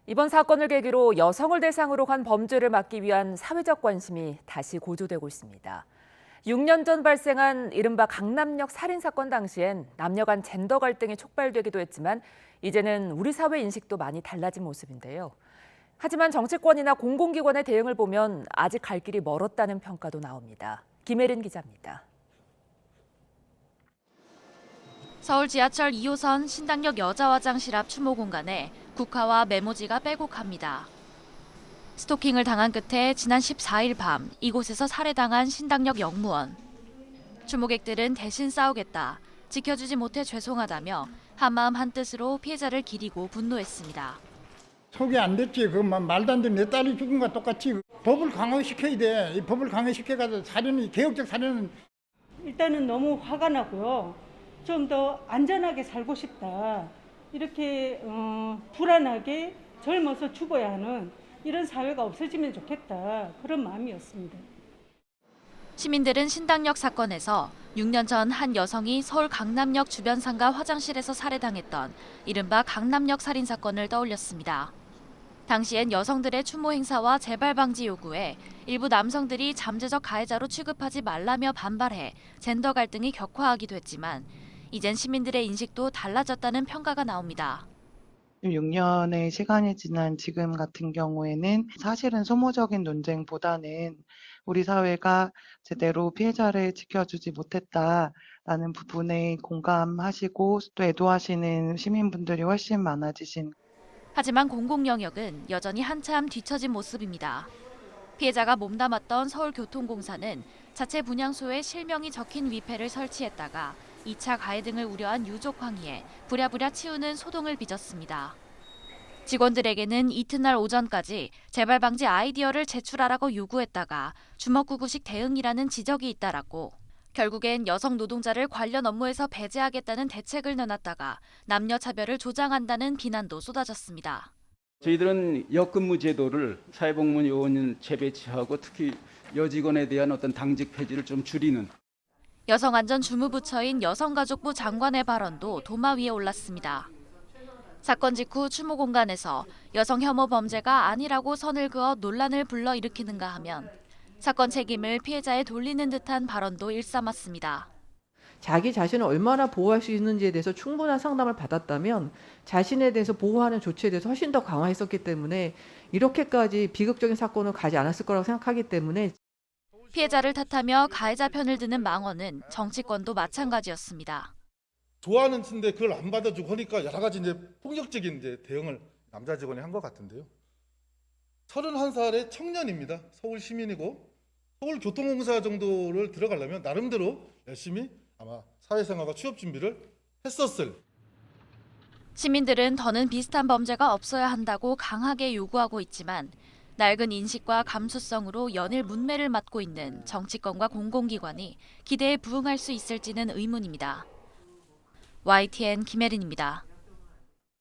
이번 사건을 계기로 여성을 대상으로 한 범죄를 막기 위한 사회적 관심이 다시 고조되고 있습니다. 6년 전 발생한 이른바 강남역 살인사건 당시엔 남녀 간 젠더 갈등이 촉발되기도 했지만 이제는 우리 사회 인식도 많이 달라진 모습인데요. 하지만 정치권이나 공공기관의 대응을 보면 아직 갈 길이 멀었다는 평가도 나옵니다. 김혜린 기자입니다. 서울 지하철 2호선 신당역 여자화장실 앞 추모 공간에 국화와 메모지가 빼곡합니다. 스토킹을 당한 끝에 지난 14일 밤 이곳에서 살해당한 신당역 역무원. 추모객들은 대신 싸우겠다, 지켜주지 못해 죄송하다며 한마음 한뜻으로 피해자를 기리고 분노했습니다. 속이 안 됐지. 그 말도 안 되는 내 딸이 죽은 거와 똑같이. 법을 강화시켜야 돼. 이 법을 강화시켜가지고 살인이 개혁적 살인은 일단은 너무 화가 나고요. 좀 더 안전하게 살고 싶다. 이렇게 불안하게 젊어서 죽어야 하는 이런 사회가 없어지면 좋겠다. 그런 마음이었습니다. 시민들은 신당역 사건에서 6년 전 한 여성이 서울 강남역 주변 상가 화장실에서 살해당했던 이른바 강남역 살인 사건을 떠올렸습니다. 당시엔 여성들의 추모 행사와 재발 방지 요구에 일부 남성들이 잠재적 가해자로 취급하지 말라며 반발해 젠더 갈등이 격화하기도 했지만 이젠 시민들의 인식도 달라졌다는 평가가 나옵니다. 6년의 시간이 지난 지금 같은 경우에는 사실은 소모적인 논쟁보다는 우리 사회가 제대로 피해자를 지켜주지 못했다라는 부분에 공감하시고 또 애도하시는 시민분들이 훨씬 많아지신. 하지만 공공 영역은 여전히 한참 뒤처진 모습입니다. 피해자가 몸담았던 서울교통공사는 자체 분향소에 실명이 적힌 위패를 설치했다가 2차 가해 등을 우려한 유족 항의에 부랴부랴 치우는 소동을 빚었습니다. 직원들에게는 이튿날 오전까지 재발 방지 아이디어를 제출하라고 요구했다가 주먹구구식 대응이라는 지적이 잇따랐고 결국엔 여성 노동자를 관련 업무에서 배제하겠다는 대책을 내놨다가 남녀 차별을 조장한다는 비난도 쏟아졌습니다. 저희들은 역근무 제도를 사회복무 요원 재배치하고 특히 여직원에 대한 어떤 당직 폐지를 좀 줄이는. 여성안전주무부처인 여성가족부 장관의 발언도 도마 위에 올랐습니다. 사건 직후 추모 공간에서 여성 혐오 범죄가 아니라고 선을 그어 논란을 불러일으키는가 하면 사건 책임을 피해자에 돌리는 듯한 발언도 일삼았습니다. 자기 자신을 얼마나 보호할 수 있는지에 대해서 충분한 상담을 받았다면 자신에 대해서 보호하는 조치에 대해서 훨씬 더 강화했었기 때문에 이렇게까지 비극적인 사건을 가지 않았을 거라고 생각하기 때문에 피해자를 탓하며 가해자 편을 드는 망언은 정치권도 마찬가지였습니다. 좋아하는 친데 그걸 안 받아주고 하니까 여러 가지 폭력적인 대응을 남자 직원이 한 것 같은데요. 31살의 청년입니다. 서울 시민이고 서울교통공사 정도를 들어가려면 나름대로 열심히 아마 사회생활과 취업 준비를 했었을. 시민들은 더는 비슷한 범죄가 없어야 한다고 강하게 요구하고 있지만 낡은 인식과 감수성으로 연일 문매를 맞고 있는 정치권과 공공기관이 기대에 부응할 수 있을지는 의문입니다. YTN 김혜린입니다.